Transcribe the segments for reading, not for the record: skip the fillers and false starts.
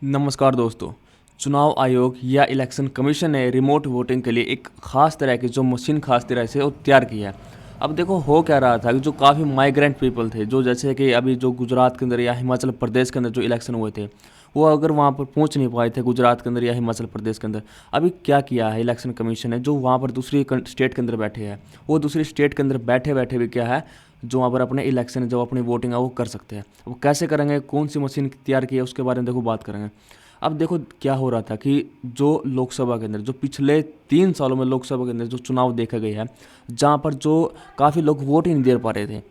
नमस्कार दोस्तों। चुनाव आयोग या इलेक्शन कमीशन ने रिमोट वोटिंग के लिए एक ख़ास तरह की जो मशीन ख़ास तरह से वो तैयार की है। अब देखो हो क्या रहा था कि जो काफ़ी माइग्रेंट पीपल थे, जो जैसे कि अभी जो गुजरात के अंदर या हिमाचल प्रदेश के अंदर जो इलेक्शन हुए थे, वो अगर वहाँ पर पहुँच नहीं पाए थे गुजरात के अंदर या हिमाचल प्रदेश के अंदर। अभी क्या किया है इलेक्शन कमीशन ने, जो वहाँ पर दूसरी स्टेट के अंदर बैठे हैं, वो दूसरी स्टेट के अंदर बैठे बैठे भी क्या है, जो वहाँ पर अपने इलेक्शन जो अपनी वोटिंग है वो कर सकते हैं। वो कैसे करेंगे, कौन सी मशीन तैयार की है, उसके बारे में देखो बात करेंगे। अब देखो क्या हो रहा था कि जो लोकसभा के अंदर जो पिछले 3 सालों में लोकसभा के अंदर जो चुनाव देखा गया है, जहाँ पर जो काफ़ी लोग वोट ही नहीं दे पा रहे थे,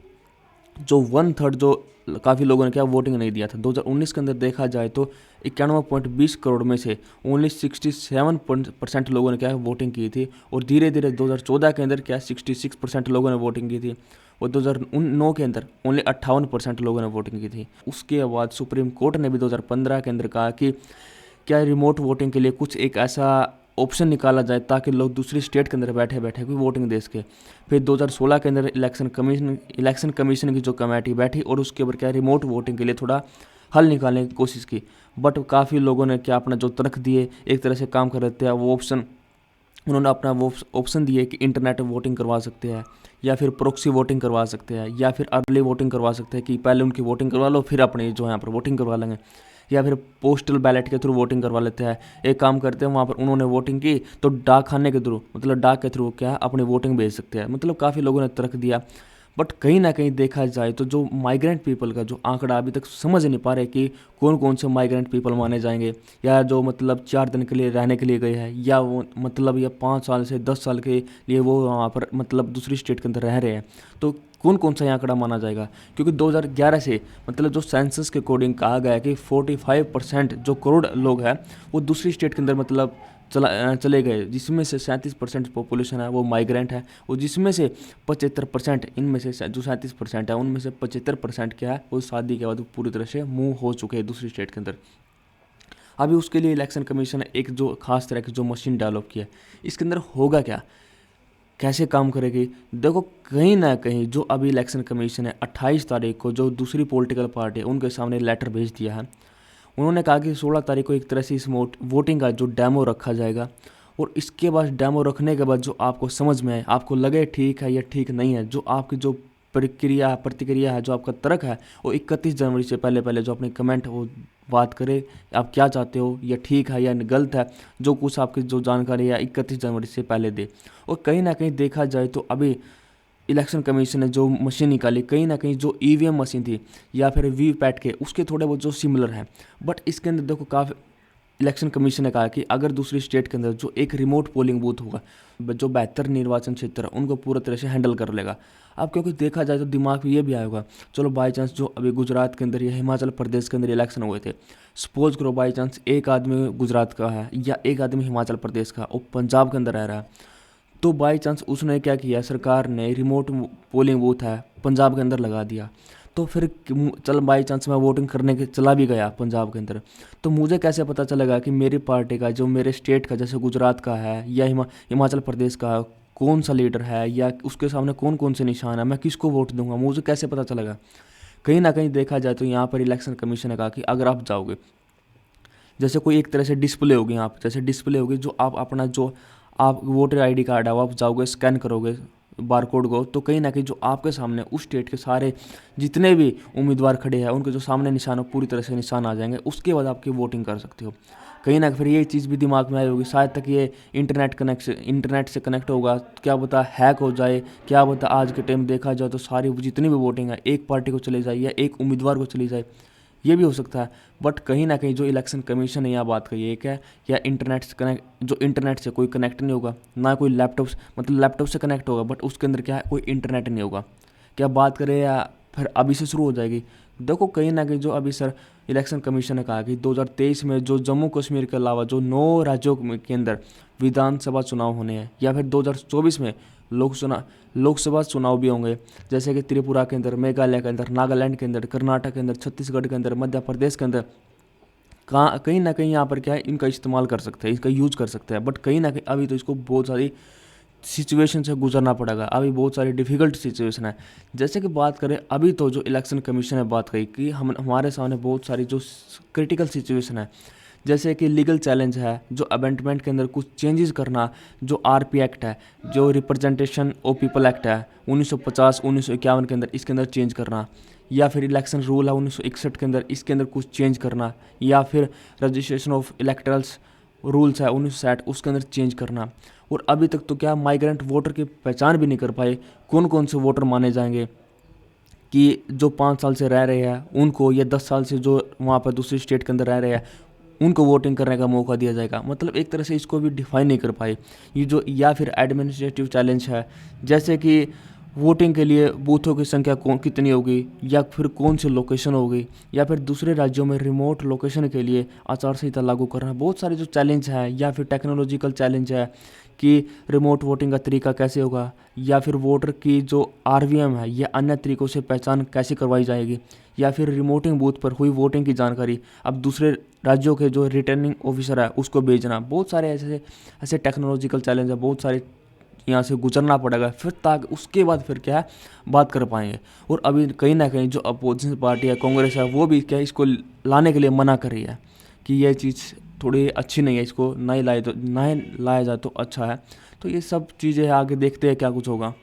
जो 1/3 जो काफ़ी लोगों ने क्या वोटिंग नहीं दिया था। 2019 के अंदर देखा जाए तो 91.20 करोड़ में से ओनली 67% लोगों ने क्या है वोटिंग की थी। और धीरे धीरे 2014 के अंदर क्या 66% लोगों ने वोटिंग की थी, और 2009 के अंदर ओनली 58% लोगों ने वोटिंग की थी। उसके बाद सुप्रीम कोर्ट ने भी 2015 के अंदर कहा कि क्या रिमोट वोटिंग के लिए कुछ एक ऐसा ऑप्शन निकाला जाए ताकि लोग दूसरी स्टेट के अंदर बैठे बैठे भी वोटिंग दे सके। फिर 2016 के अंदर इलेक्शन कमीशन की जो कमेटी बैठी और उसके ऊपर क्या रिमोट वोटिंग के लिए थोड़ा हल निकालने की कोशिश की। बट काफ़ी लोगों ने क्या अपना जो तर्क दिए, एक तरह से काम कर रहे थे वो ऑप्शन, उन्होंने अपना वो ऑप्शन दिए कि इंटरनेट वोटिंग करवा सकते हैं, या फिर प्रोक्सी वोटिंग करवा सकते हैं, या फिर अर्ली वोटिंग करवा सकते हैं कि पहले उनकी वोटिंग करवा लो फिर अपने जो यहाँ पर वोटिंग करवा लेंगे, या फिर पोस्टल बैलेट के थ्रू वोटिंग करवा लेते हैं। एक काम करते हैं, वहाँ पर उन्होंने वोटिंग की तो डाक खाने के थ्रू, मतलब डाक के थ्रू क्या है अपनी वोटिंग भेज सकते हैं। मतलब काफ़ी लोगों ने तर्क दिया। बट कहीं ना कहीं देखा जाए तो जो माइग्रेंट पीपल का जो आंकड़ा अभी तक समझ नहीं पा रहे कि कौन कौन से माइग्रेंट पीपल माने जाएंगे, या जो मतलब 4 दिन के लिए रहने के लिए गए हैं, या वो मतलब या 5 साल से 10 साल के लिए वो वहाँ पर मतलब दूसरी स्टेट के अंदर रह रहे हैं, तो कौन कौन सा ये आंकड़ा माना जाएगा। क्योंकि 2011 से मतलब जो सेंसस के अकॉर्डिंग कहा गया है कि 45% जो करोड़ लोग हैं वो दूसरी स्टेट के अंदर मतलब चले गए, जिसमें से 37% पॉपुलेशन है वो माइग्रेंट है, और जिसमें से 75% इनमें से जो 37% है उनमें से 75% क्या है वो शादी के बाद पूरी तरह से मूव हो चुके हैं दूसरी स्टेट के अंदर। अभी उसके लिए इलेक्शन कमीशन ने एक जो खास तरह की जो मशीन डेवलप की है, इसके अंदर होगा क्या, कैसे काम करेगी। देखो कहीं ना कहीं जो अभी इलेक्शन कमीशन है 28 तारीख को जो दूसरी पॉलिटिकल पार्टी है उनके सामने लेटर भेज दिया है। उन्होंने कहा कि 16 तारीख को एक तरह से इस वोटिंग का जो डेमो रखा जाएगा, और इसके बाद डेमो रखने के बाद जो आपको समझ में आए, आपको लगे ठीक है या ठीक नहीं है, जो आपकी जो प्रतिक्रिया है, जो आपका तर्क है, वो 31 जनवरी से पहले पहले जो अपने कमेंट वो बात करे, आप क्या चाहते हो, या ठीक है या गलत है, जो कुछ आपकी जो जानकारी है 31 जनवरी से पहले दे। और कहीं ना कहीं देखा जाए तो अभी इलेक्शन कमीशन ने जो मशीन निकाली, कहीं ना कहीं जो ईवीएम मशीन थी या फिर वीवीपैट के, उसके थोड़े बहुत जो सिमिलर हैं। बट इसके अंदर देखो काफ़ी इलेक्शन कमीशन ने कहा कि अगर दूसरी स्टेट के अंदर जो एक रिमोट पोलिंग बूथ होगा, जो बेहतर निर्वाचन क्षेत्र है उनको पूरा तरह से हैंडल कर लेगा। अब क्योंकि देखा जाए तो दिमाग में ये भी आएगा, चलो बाई चांस जो अभी गुजरात के अंदर या हिमाचल प्रदेश के अंदर इलेक्शन हुए थे, सपोज करो बाई चांस एक आदमी गुजरात का है या एक आदमी हिमाचल प्रदेश का और पंजाब के अंदर रह रहा है, तो बाई चांस उसने क्या किया, सरकार ने रिमोट पोलिंग बूथ है पंजाब के अंदर लगा दिया। तो फिर चल बाई चांस मैं वोटिंग करने के चला भी गया पंजाब के अंदर, तो मुझे कैसे पता चलेगा कि मेरी पार्टी का जो मेरे स्टेट का जैसे गुजरात का है या हिमाचल प्रदेश का कौन सा लीडर है, या उसके सामने कौन कौन से निशान है, मैं किसको वोट दूंगा, मुझे कैसे पता चलेगा। कहीं ना कहीं देखा जाए तो यहाँ पर इलेक्शन कमीशन ने कहा कि अगर आप जाओगे, जैसे कोई एक तरह से डिस्प्ले होगी, यहाँ पर जैसे डिस्प्ले होगी, जो आप अपना जो आप वोटर आईडी कार्ड है वो आप जाओगे स्कैन करोगे बारकोड को, तो कहीं ना कहीं जो आपके सामने उस स्टेट के सारे जितने भी उम्मीदवार खड़े हैं उनके जो सामने निशान हो पूरी तरह से निशान आ जाएंगे, उसके बाद आपकी वोटिंग कर सकते हो। कहीं ना फिर ये चीज़ भी दिमाग में आई होगी, शायद तक ये इंटरनेट से कनेक्ट होगा, क्या पता हैक हो जाए, क्या पता आज के टाइम देखा जाए तो सारी जितनी भी वोटिंग है एक पार्टी को चली जाए या एक उम्मीदवार को चली जाए, ये भी हो सकता है। बट कहीं ना कहीं जो इलेक्शन कमीशन ने यह बात कही है क्या, या इंटरनेट से कनेक्ट, जो इंटरनेट से कोई कनेक्ट नहीं होगा, ना कोई लैपटॉप मतलब लैपटॉप से कनेक्ट होगा बट उसके अंदर क्या है कोई इंटरनेट नहीं होगा, क्या बात करें या फिर अभी से शुरू हो जाएगी। देखो कहीं ना कहीं जो अभी सर इलेक्शन कमीशन ने कहा कि 2023 में जो जम्मू कश्मीर के अलावा जो 9 राज्यों के अंदर विधानसभा चुनाव होने हैं, या फिर 2024 में लोकसभा चुनाव भी होंगे, जैसे कि त्रिपुरा के अंदर, मेघालय के अंदर, नागालैंड के अंदर, कर्नाटक के अंदर, छत्तीसगढ़ के अंदर, मध्य प्रदेश के अंदर, कहीं ना कहीं यहाँ पर क्या है इनका इस्तेमाल कर सकते हैं, इसका यूज कर सकते हैं। बट कहीं ना कहीं अभी तो इसको बहुत सारी सिचुएशन से गुजरना पड़ेगा, अभी बहुत सारी डिफ़िकल्ट सिचुएशन है। जैसे कि बात करें अभी तो जो इलेक्शन कमीशन ने बात कही कि हम हमारे सामने बहुत सारी जो क्रिटिकल सिचुएशन है, जैसे कि लीगल चैलेंज है, जो अमेंडमेंट के अंदर कुछ चेंजेस करना, जो आरपी एक्ट है, जो रिप्रेजेंटेशन ऑफ पीपल एक्ट है 1950 1951 के अंदर, इसके अंदर चेंज करना, या फिर इलेक्शन रूल है 1961 के अंदर, इसके अंदर कुछ चेंज करना, या फिर रजिस्ट्रेशन ऑफ इलेक्टरल्स रूल्स है 1960 उसके अंदर चेंज करना। और अभी तक तो क्या माइग्रेंट वोटर की पहचान भी नहीं कर पाए, कौन कौन से वोटर माने जाएंगे, कि जो 5 साल से रह रहे हैं उनको, या 10 साल से जो वहाँ पर दूसरी स्टेट के अंदर रह रहे हैं उनको वोटिंग करने का मौका दिया जाएगा। मतलब एक तरह से इसको भी डिफाइन नहीं कर पाए ये जो। या फिर एडमिनिस्ट्रेटिव चैलेंज है, जैसे कि वोटिंग के लिए बूथों की संख्या कितनी होगी, या फिर कौन सी लोकेशन होगी, या फिर दूसरे राज्यों में रिमोट लोकेशन के लिए आचार संहिता लागू करना। बहुत सारे जो चैलेंज है, या फिर टेक्नोलॉजिकल चैलेंज है कि रिमोट वोटिंग का तरीका कैसे होगा, या फिर वोटर की जो आरवीएम है या अन्य तरीक़ों से पहचान कैसे करवाई जाएगी, या फिर रिमोटिंग बूथ पर हुई वोटिंग की जानकारी अब दूसरे राज्यों के जो रिटर्निंग ऑफिसर है उसको भेजना। बहुत सारे ऐसे ऐसे टेक्नोलॉजिकल चैलेंज है, बहुत सारे यहाँ से गुजरना पड़ेगा फिर, ताकि उसके बाद फिर क्या है बात कर पाएंगे। और अभी कहीं ना कहीं जो अपोजिशन पार्टी है कांग्रेस है, वो भी क्या है इसको लाने के लिए मना कर रही है कि यह चीज़ थोड़ी अच्छी नहीं है, इसको ना ही लाया जाए तो अच्छा है। तो ये सब चीज़ें आगे देखते हैं क्या कुछ होगा।